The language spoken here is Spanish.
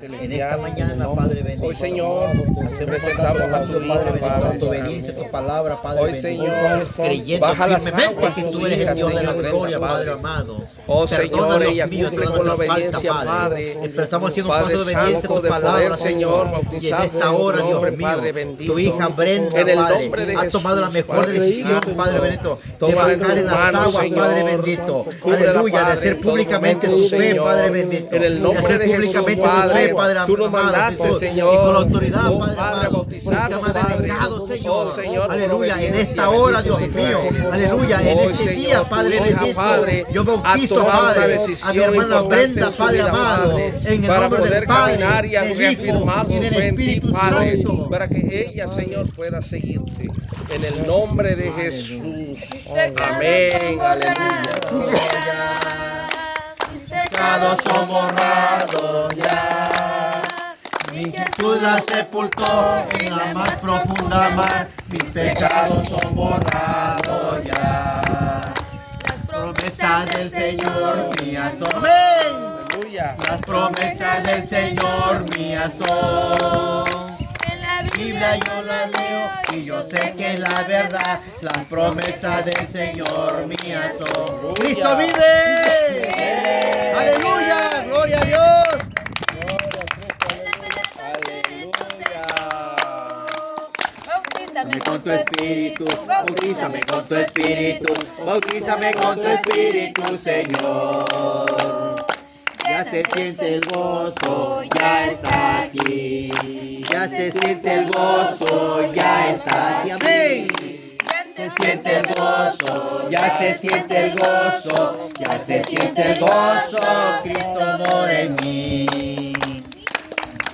En esta mañana, Padre bendito, hoy, Señor, presentamos a tu Hijo, Padre tu obediencia, tu palabra, Padre hoy, bendito, Señor, creyendo baja las firmemente aguas, que tu tú eres hija, el Dios de la Señor, gloria, Padre. Padre amado. Oh, Perdona, Señor, Dios ella mío, cumple todo con la lo que nos obediencia, falta, Padre. Pero estamos haciendo un Padre paso de obediencia a Santo, tu de palabra, poder, Señor, y en bautizamos esta hora, en tu nombre, Dios mío, Padre bendito. tu hija Brenda, En el Padre, nombre de ha tomado la Jesús, mejor Padre decisión, Santo. Padre bendito, de Tómala en bajar tus en las manos, aguas, Señor. Padre bendito, Cúbrela, aleluya, de Padre, hacer en todo públicamente momento, su fe, Señor. Padre bendito, En el nombre de Jesús, públicamente su Padre, fe, Padre tú nos amado, mandaste, Jesús, Señor, y con la autoridad, oh, Padre Padre, a amado, bautizarnos, porque me ha delegado, Padre. Señor, Oh, Señor, por aleluya, en obediencia, esta hora, Dios bendito mío, Señor. aleluya, en Hoy, este Señor, día, tu Padre hija, bendito, Padre, yo ha bautizo, tomado una Padre, a mi decisión hermana importante Brenda, en su Padre vida, amado, Padre, en el para nombre poder del Padre, caminar y a del Hijo reafirmar y su del fe en ti, Espíritu Padre, Santo. para que ella, Señor, pueda seguirte. En el nombre de Jesús. Amén. Aleluya. Mis pecados son borrados ya. Mi Jesús la sepultó en la más profunda mar. Mis pecados son borrados ya. Las promesas del Señor mías son. ¡Amén! Aleluya. Las promesas del Señor mías son. En la Biblia yo la leo y yo sé que es la verdad. Las promesas del Señor mías son. ¡Cristo vive! ¡Aleluya! ¡Gloria a Dios! Bautízame con tu espíritu, bautízame con tu espíritu, bautízame con tu espíritu, Señor. Ya se siente el gozo, ya está aquí. Ya se siente el gozo, ya está aquí. Amén. Se siente el gozo, ya se siente el gozo, ya se siente el gozo, Cristo mora en mí.